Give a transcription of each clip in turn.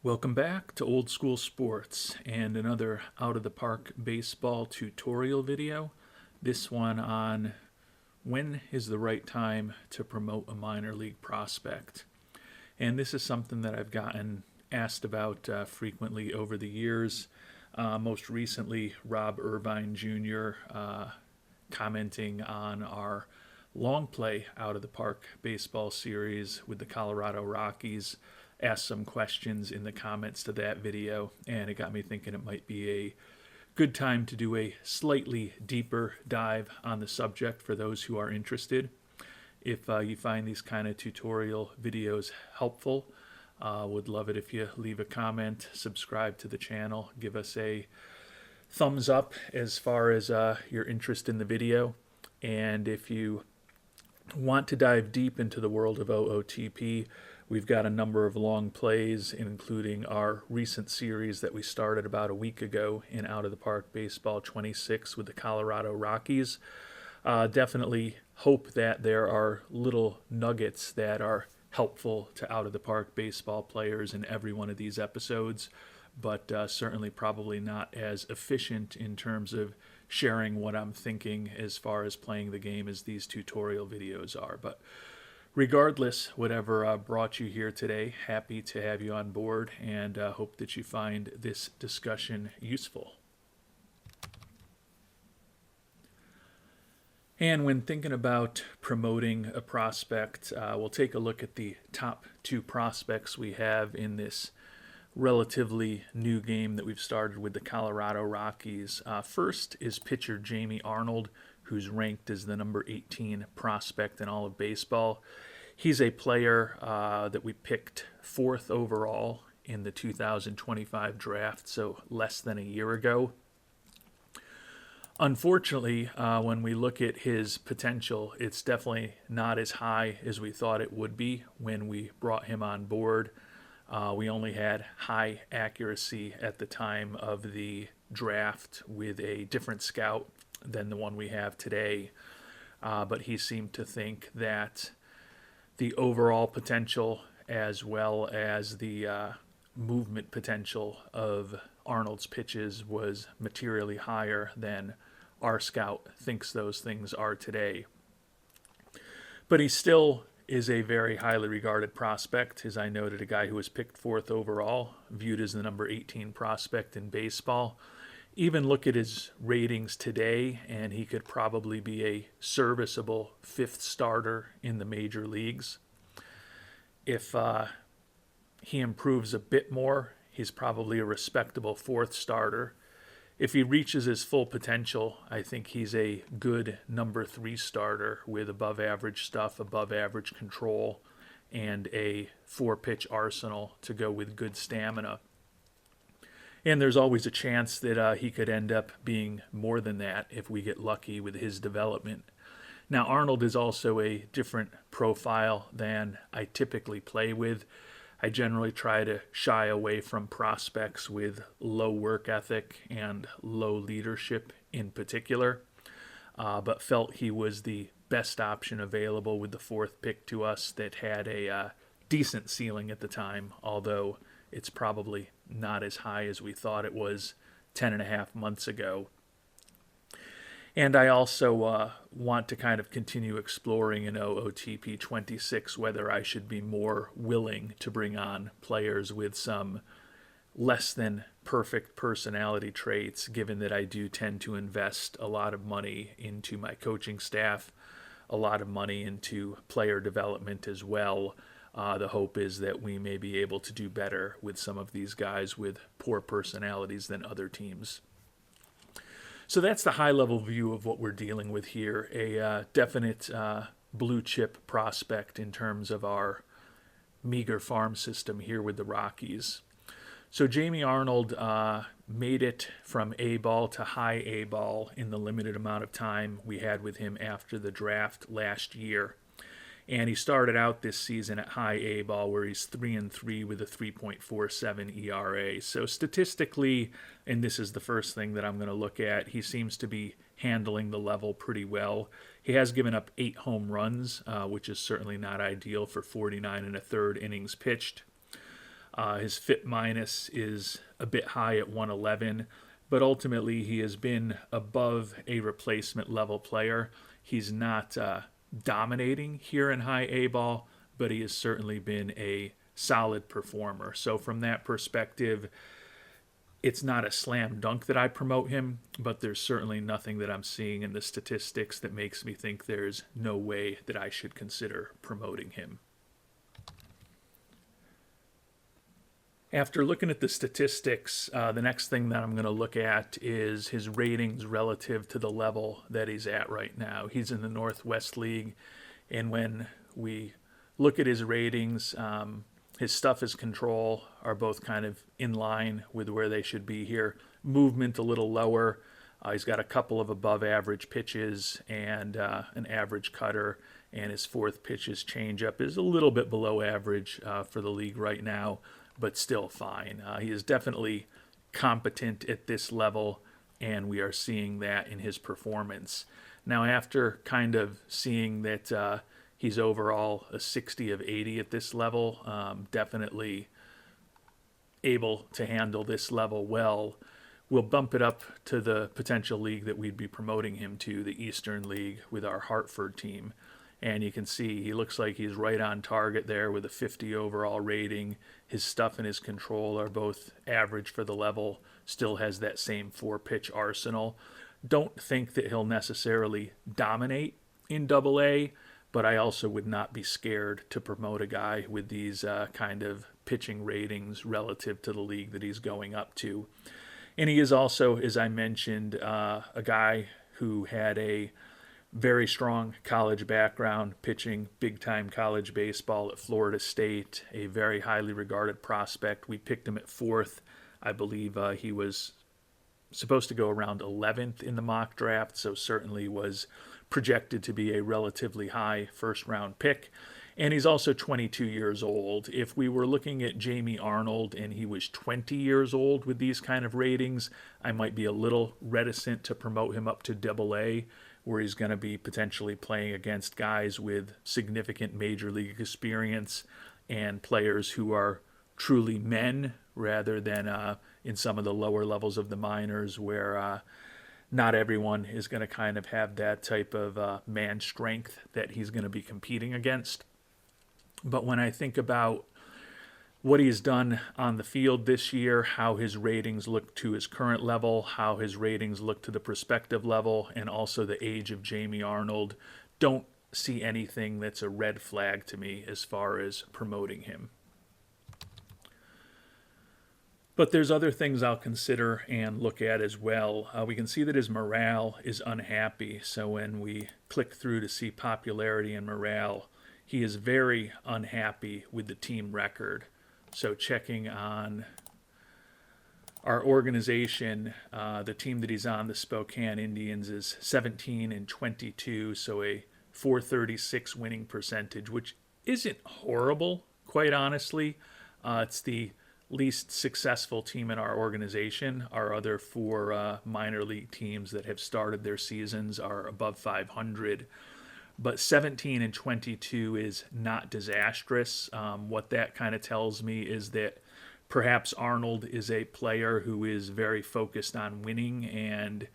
Welcome back to Old School Sports and another Out of the Park baseball tutorial video. This one on when is the right time to promote a minor league prospect. And this is something that I've gotten asked about frequently over the years. Most recently, Rob Irvine Jr. Commenting on our long play Out of the Park baseball series with the Colorado Rockies asked some questions in the comments to that video, and it got me thinking it might be a good time to do a slightly deeper dive on the subject for those who are interested. If you find these kind of tutorial videos helpful, would love it if you leave a comment, subscribe to the channel, give us a thumbs up as far as your interest in the video. And if you want to dive deep into the world of OOTP, we've got a number of long plays, including our recent series that we started about a week ago in Out of the Park Baseball 26 with the Colorado Rockies. Definitely hope that there are little nuggets that are helpful to Out of the Park baseball players in every one of these episodes, but certainly probably not as efficient in terms of sharing what I'm thinking as far as playing the game as these tutorial videos are. But regardless, whatever brought you here today, happy to have you on board, and hope that you find this discussion useful. And when thinking about promoting a prospect, we'll take a look at the top two prospects we have in this relatively new game that we've started with the Colorado Rockies. First is pitcher Jamie Arnold, who's ranked as the number 18 prospect in all of baseball. He's a player that we picked 4th overall in the 2025 draft, so less than a year ago. Unfortunately, when we look at his potential, it's definitely not as high as we thought it would be when we brought him on board. We only had high accuracy at the time of the draft with a different scout than the one we have today. But he seemed to think that the overall potential as well as the movement potential of Arnold's pitches was materially higher than our scout thinks those things are today. But he still is a very highly regarded prospect. As I noted, a guy who was picked 4th overall, viewed as the number 18 prospect in baseball. Even look at his ratings today, and he could probably be a serviceable 5th starter in the major leagues. If he improves a bit more, he's probably a respectable 4th starter. If he reaches his full potential, I think he's a good number 3 starter with above average stuff, above average control, and a 4-pitch arsenal to go with good stamina. And there's always a chance that he could end up being more than that if we get lucky with his development. Now, Arnold is also a different profile than I typically play with. I generally try to shy away from prospects with low work ethic and low leadership in particular, but felt he was the best option available with the 4th pick to us that had a decent ceiling at the time, although it's probably not as high as we thought it was 10.5 months ago. And I also want to kind of continue exploring in OOTP 26 whether I should be more willing to bring on players with some less than perfect personality traits, given that I do tend to invest a lot of money into my coaching staff, a lot of money into player development as well. The hope is that we may be able to do better with some of these guys with poor personalities than other teams. So that's the high-level view of what we're dealing with here, a definite blue-chip prospect in terms of our meager farm system here with the Rockies. So Jamie Arnold made it from A-ball to high A-ball in the limited amount of time we had with him after the draft last year. And he started out this season at high A-ball, where he's 3-3 with a 3.47 ERA. So statistically, and this is the first thing that I'm going to look at, he seems to be handling the level pretty well. He has given up 8 home runs, which is certainly not ideal for 49 1/3 innings pitched. His fit minus is a bit high at 111, but ultimately he has been above a replacement level player. He's not dominating here in high A ball, but he has certainly been a solid performer. So from that perspective, it's not a slam dunk that I promote him, but there's certainly nothing that I'm seeing in the statistics that makes me think there's no way that I should consider promoting him. After looking at the statistics, the next thing that I'm going to look at is his ratings relative to the level that he's at right now. He's in the Northwest League, and when we look at his ratings, his stuff, his control are both kind of in line with where they should be here. Movement a little lower. He's got a couple of above average pitches and an average cutter, and his fourth pitch, his changeup, is a little bit below average for the league right now, but still fine. He is definitely competent at this level, and we are seeing that in his performance. Now, after kind of seeing that he's overall a 60 of 80 at this level, definitely able to handle this level well, we'll bump it up to the potential league that we'd be promoting him to, the Eastern League, with our Hartford team. And you can see he looks like he's right on target there with a 50 overall rating. His stuff and his control are both average for the level, still has that same 4-pitch arsenal. Don't think that he'll necessarily dominate in Double-A, but I also would not be scared to promote a guy with these kind of pitching ratings relative to the league that he's going up to. And he is also, as I mentioned, a guy who had a very strong college background, pitching big-time college baseball at Florida State, a very highly regarded prospect. We picked him at 4th. I believe he was supposed to go around 11th in the mock draft, so certainly was projected to be a relatively high first-round pick. And he's also 22 years old. If we were looking at Jamie Arnold and he was 20 years old with these kind of ratings, I might be a little reticent to promote him up to Double-A, where he's going to be potentially playing against guys with significant major league experience and players who are truly men rather than in some of the lower levels of the minors where not everyone is going to kind of have that type of man strength that he's going to be competing against. But when I think about what he's done on the field this year, how his ratings look to his current level, how his ratings look to the prospective level, and also the age of Jamie Arnold, don't see anything that's a red flag to me as far as promoting him. But there's other things I'll consider and look at as well. We can see that his morale is unhappy. So when we click through to see popularity and morale, he is very unhappy with the team record. So checking on our organization, the team that he's on, the Spokane Indians, is 17-22, so a .436 winning percentage, which isn't horrible, quite honestly. It's the least successful team in our organization. Our other 4 minor league teams that have started their seasons are above 500. But 17-22 is not disastrous. What that kind of tells me is that perhaps Arnold is a player who is very focused on winning and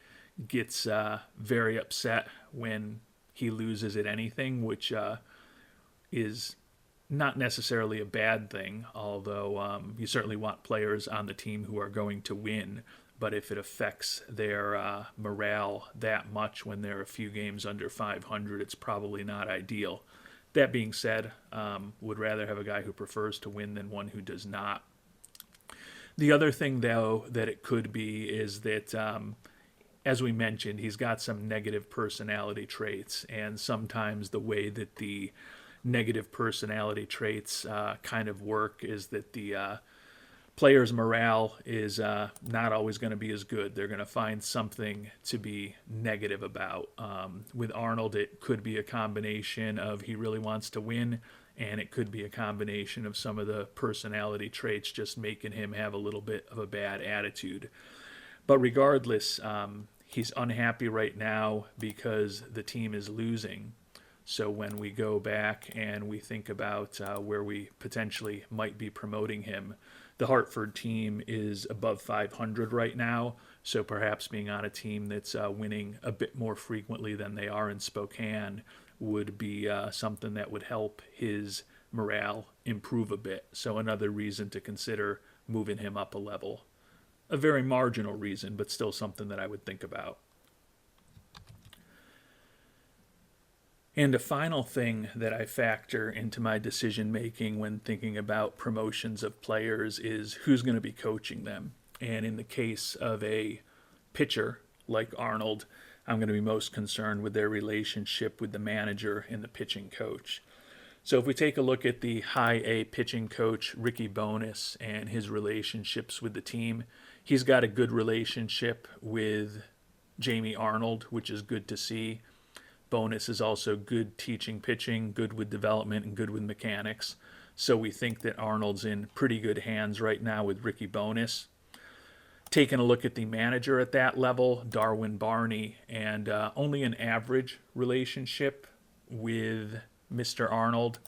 gets very upset when he loses at anything, which is not necessarily a bad thing, although you certainly want players on the team who are going to win. But if it affects their morale that much when they're a few games under 500, it's probably not ideal. That being said, would rather have a guy who prefers to win than one who does not. The other thing, though, that it could be is that, as we mentioned, he's got some negative personality traits, and sometimes the way that the negative personality traits kind of work is that the players' morale is not always going to be as good. They're going to find something to be negative about. With Arnold, it could be a combination of he really wants to win, and it could be a combination of some of the personality traits just making him have a little bit of a bad attitude. But regardless, he's unhappy right now because the team is losing. So when we go back and we think about where we potentially might be promoting him, the Hartford team is above 500 right now. So perhaps being on a team that's winning a bit more frequently than they are in Spokane would be something that would help his morale improve a bit. So another reason to consider moving him up a level. A very marginal reason, but still something that I would think about. And a final thing that I factor into my decision making when thinking about promotions of players is who's going to be coaching them. And in the case of a pitcher like Arnold, I'm going to be most concerned with their relationship with the manager and the pitching coach. So if we take a look at the high A pitching coach, Ricky Bones, and his relationships with the team, he's got a good relationship with Jamie Arnold, which is good to see. Bones is also good teaching pitching, good with development, and good with mechanics. So we think that Arnold's in pretty good hands right now with Ricky Bones. Taking a look at the manager at that level, Darwin Barney, and only an average relationship with Mr. Arnold,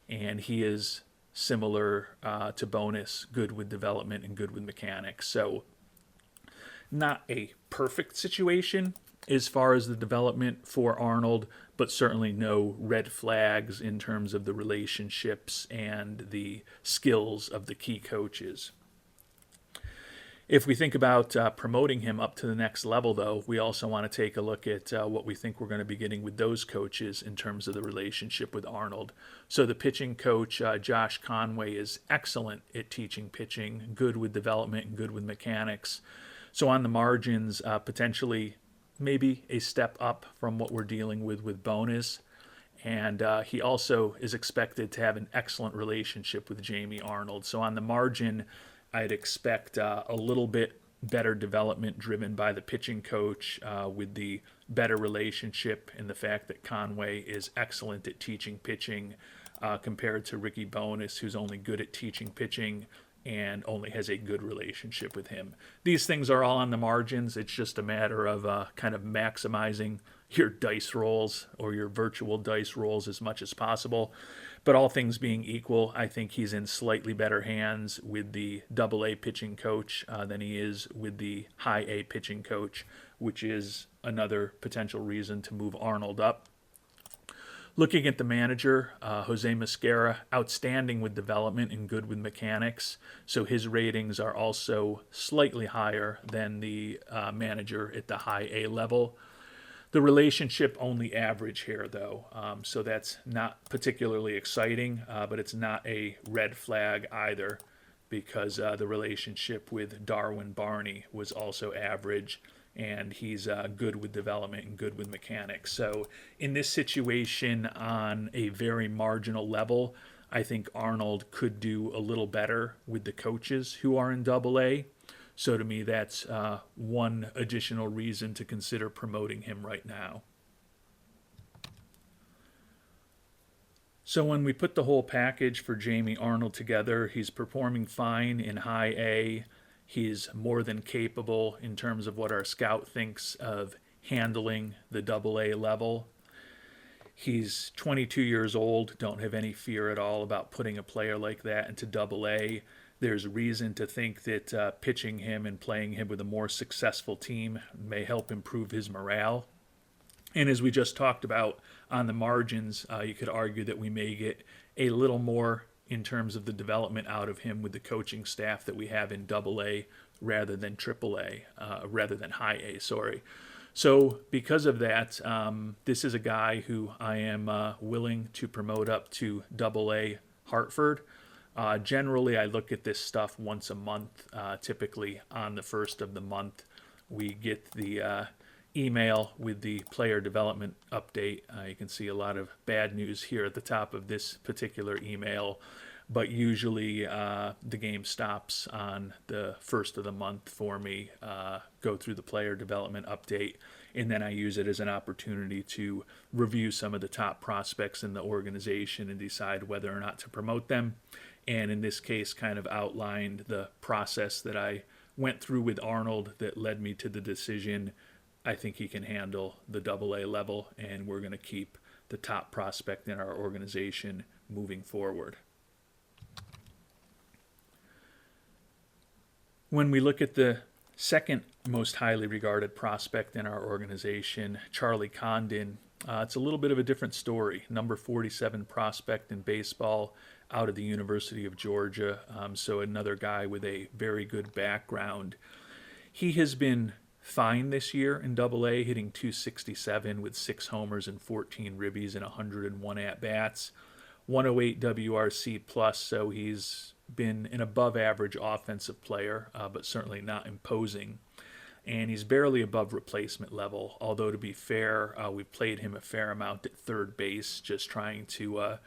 and he is similar to Bones, good with development and good with mechanics. So not a perfect situation as far as the development for Arnold, but certainly no red flags in terms of the relationships and the skills of the key coaches. If we think about promoting him up to the next level, though, we also want to take a look at what we think we're going to be getting with those coaches in terms of the relationship with Arnold. So the pitching coach, Josh Conway, is excellent at teaching pitching, good with development and good with mechanics. So on the margins, potentially maybe a step up from what we're dealing with Bones. And he also is expected to have an excellent relationship with Jamie Arnold. So on the margin, I'd expect a little bit better development driven by the pitching coach with the better relationship and the fact that Conway is excellent at teaching pitching compared to Ricky Bones, who's only good at teaching pitching and only has a good relationship with him. These things are all on the margins. It's just a matter of kind of maximizing your dice rolls or your virtual dice rolls as much as possible. But all things being equal, I think he's in slightly better hands with the AA pitching coach than he is with the high A pitching coach, which is another potential reason to move Arnold up. Looking at the manager, Jose Mascara, outstanding with development and good with mechanics. So his ratings are also slightly higher than the manager at the high A level. The relationship only average here, though, so that's not particularly exciting, but it's not a red flag either because the relationship with Darwin Barney was also average, and he's good with development and good with mechanics. So in this situation on a very marginal level, I think Arnold could do a little better with the coaches who are in AA. So to me, that's one additional reason to consider promoting him right now. So when we put the whole package for Jamie Arnold together, he's performing fine in high A. He's more than capable in terms of what our scout thinks of handling the AA level. He's 22 years old, don't have any fear at all about putting a player like that into AA. There's reason to think that pitching him and playing him with a more successful team may help improve his morale. And as we just talked about on the margins, you could argue that we may get a little more in terms of the development out of him with the coaching staff that we have in AA rather than AAA, rather than high A, sorry. So because of that, this is a guy who I am willing to promote up to AA Hartford. Generally, I look at this stuff once a month. Typically on the first of the month, we get the email with the player development update. You can see a lot of bad news here at the top of this particular email, but usually the game stops on the first of the month for me, go through the player development update, and then I use it as an opportunity to review some of the top prospects in the organization and decide whether or not to promote them. And in this case, kind of outlined the process that I went through with Arnold that led me to the decision I think he can handle the AA level, and we're going to keep the top prospect in our organization moving forward. When we look at the second most highly regarded prospect in our organization, Charlie Condon, it's a little bit of a different story. Number 47 prospect in baseball out of the University of Georgia, so another guy with a very good background. He has been fine this year in Double-A, hitting .267 with 6 homers and 14 ribbies and 101 at-bats. 108 WRC plus, so he's been an above-average offensive player, but certainly not imposing. And he's barely above replacement level, although to be fair, we've played him a fair amount at third base, just trying to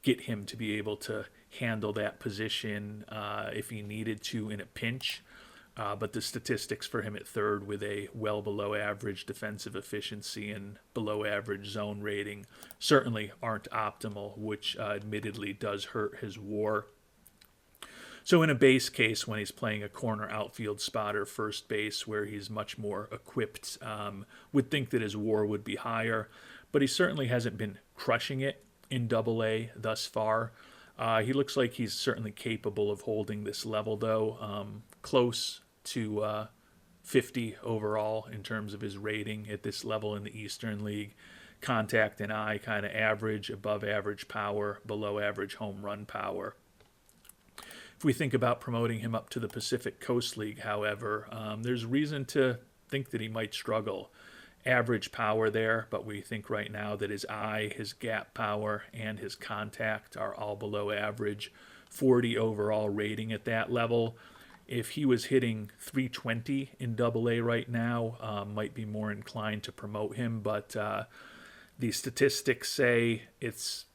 get him to be able to handle that position if he needed to in a pinch. But the statistics for him at third, with a well below average defensive efficiency and below average zone rating, certainly aren't optimal, which admittedly does hurt his WAR. So in a base case, when he's playing a corner outfield spot or first base where he's much more equipped, would think that his WAR would be higher, but he certainly hasn't been crushing it in Double-A thus far. He looks like he's certainly capable of holding this level, though, close to 50 overall in terms of his rating at this level in the Eastern League. Contact and eye kind of average, above average power, below average home run power. If we think about promoting him up to the Pacific Coast League, however, there's reason to think that he might struggle. Average power there, but we think right now that his eye, his gap power, and his contact are all below average. 40 overall rating at that level. If he was hitting .320 in Double-A right now, might be more inclined to promote him, but the statistics say it's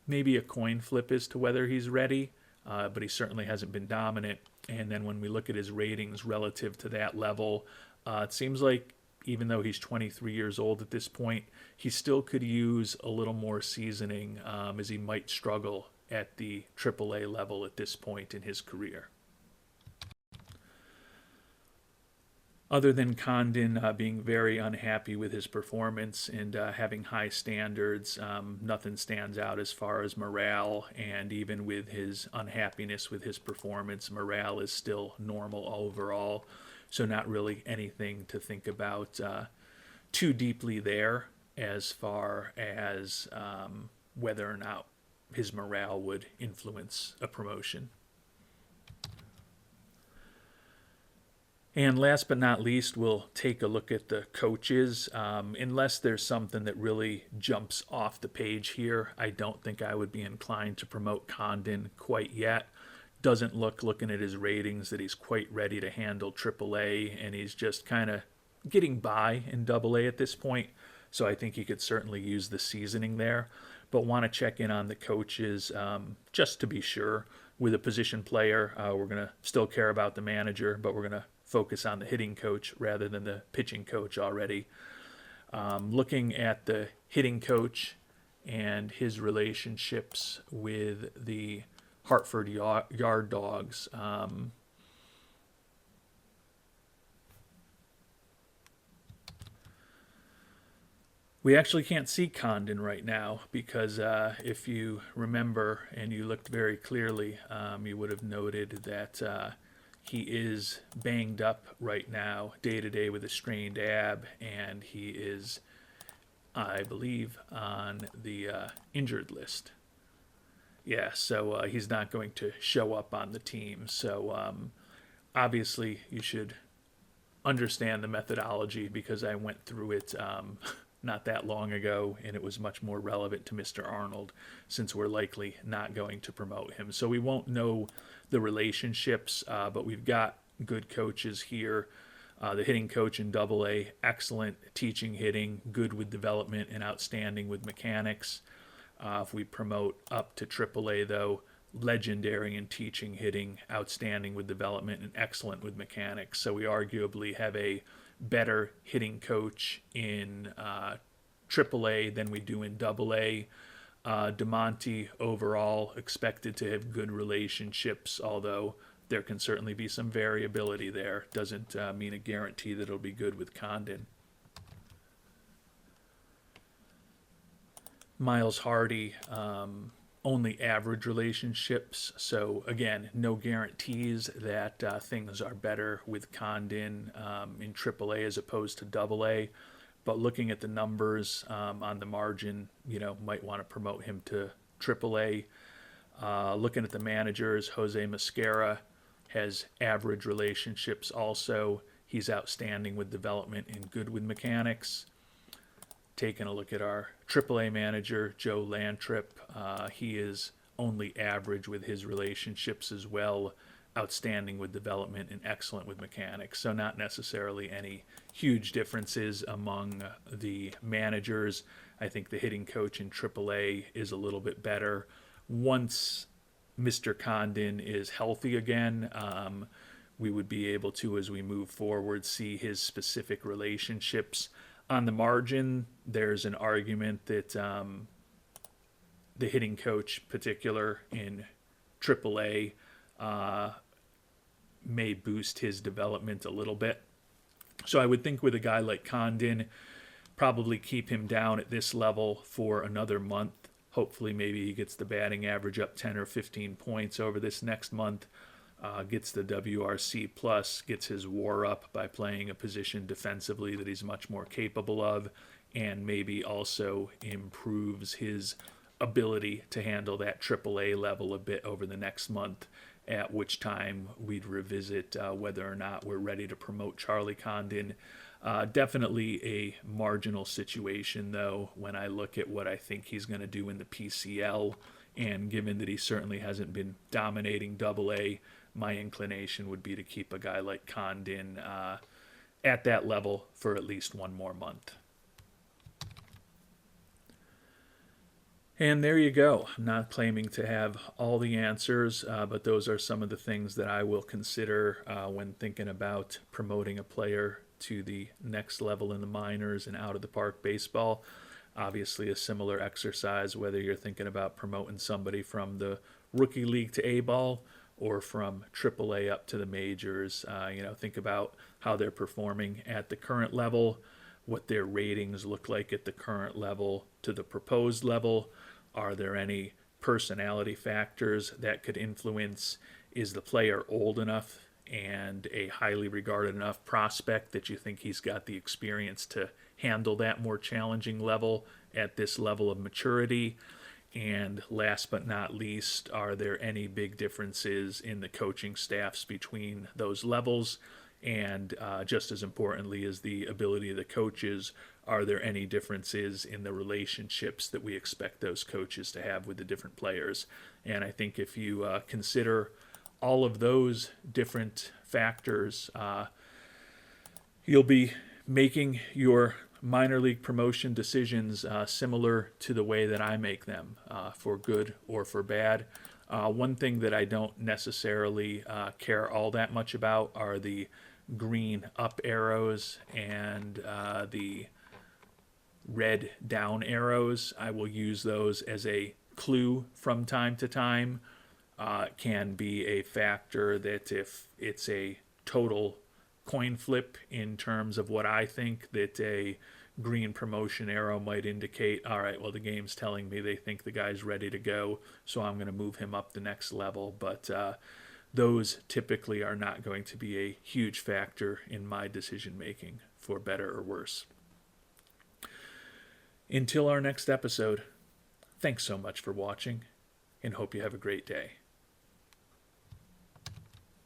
maybe a coin flip as to whether he's ready. But he certainly hasn't been dominant. And then when we look at his ratings relative to that level, it seems like even though he's 23 years old at this point, he still could use a little more seasoning, as he might struggle at the AAA level at this point in his career. Other than Condon being very unhappy with his performance and having high standards, nothing stands out as far as morale. And even with his unhappiness with his performance, morale is still normal overall. So not really anything to think about too deeply there as far as whether or not his morale would influence a promotion. And last but not least, we'll take a look at the coaches. Unless there's something that really jumps off the page here, I don't think I would be inclined to promote Condon quite yet. Doesn't looking at his ratings, that he's quite ready to handle AAA, and he's just kind of getting by in Double-A at this point. So I think he could certainly use the seasoning there. But want to check in on the coaches just to be sure. With a position player, we're going to still care about the manager, but we're going to focus on the hitting coach rather than the pitching coach already. Looking at the hitting coach and his relationships with the Hartford Yard Dogs. We actually can't see Condon right now because if you remember and you looked very clearly, you would have noted that he is banged up right now, day to day, with a strained ab, and he is, I believe, on the injured list. Yeah, so he's not going to show up on the team. So obviously you should understand the methodology because I went through it not that long ago, and it was much more relevant to Mr. Arnold since we're likely not going to promote him. So we won't know the relationships, but we've got good coaches here. The hitting coach in Double-A, excellent teaching hitting, good with development, and outstanding with mechanics. If we promote up to AAA, though, legendary in teaching hitting, outstanding with development, and excellent with mechanics. So we arguably have a better hitting coach in AAA than we do in Double-A. DeMonte overall expected to have good relationships, although there can certainly be some variability there. Doesn't mean a guarantee that it'll be good with Condon. Miles Hardy, only average relationships. So again, no guarantees that things are better with Condon in AAA as opposed to AA. But looking at the numbers on the margin, might want to promote him to AAA. Looking at the managers, Jose Mascara has average relationships also. He's outstanding with development and good with mechanics. Taking a look at our AAA manager, Joe Lantrip, he is only average with his relationships as well, outstanding with development and excellent with mechanics. So not necessarily any huge differences among the managers. I think the hitting coach in AAA is a little bit better. Once Mr. Condon is healthy again, we would be able to, as we move forward, see his specific relationships. On the margin, there's an argument that the hitting coach, particular in AAA, may boost his development a little bit. So I would think with a guy like Condon, probably keep him down at this level for another month. Hopefully maybe he gets the batting average up 10 or 15 points over this next month, gets the WRC plus, gets his WAR up by playing a position defensively that he's much more capable of, and maybe also improves his ability to handle that AAA level a bit over the next month, at which time we'd revisit whether or not we're ready to promote Charlie Condon. Definitely a marginal situation, though, when I look at what I think he's going to do in the PCL, and given that he certainly hasn't been dominating AA, my inclination would be to keep a guy like Condon at that level for at least one more month. And there you go. I'm not claiming to have all the answers, but those are some of the things that I will consider when thinking about promoting a player to the next level in the minors and out of the park baseball. Obviously a similar exercise whether you're thinking about promoting somebody from the rookie league to A-ball or from AAA up to the majors. Think about how they're performing at the current level, what their ratings look like at the current level to the proposed level. Are there any personality factors that could influence? Is the player old enough and a highly regarded enough prospect that you think he's got the experience to handle that more challenging level at this level of maturity? And last but not least, are there any big differences in the coaching staffs between those levels? And just as importantly as the ability of the coaches, are there any differences in the relationships that we expect those coaches to have with the different players? And I think if you consider all of those different factors, you'll be making your minor league promotion decisions similar to the way that I make them, for good or for bad. One thing that I don't necessarily care all that much about are the green up arrows and the red down arrows. I will use those as a clue from time to time. Can be a factor that if it's a total coin flip in terms of what I think, that a green promotion arrow might indicate, all right, well, the game's telling me they think the guy's ready to go, so I'm going to move him up the next level. But those typically are not going to be a huge factor in my decision making, for better or worse. Until our next episode, thanks so much for watching, and hope you have a great day.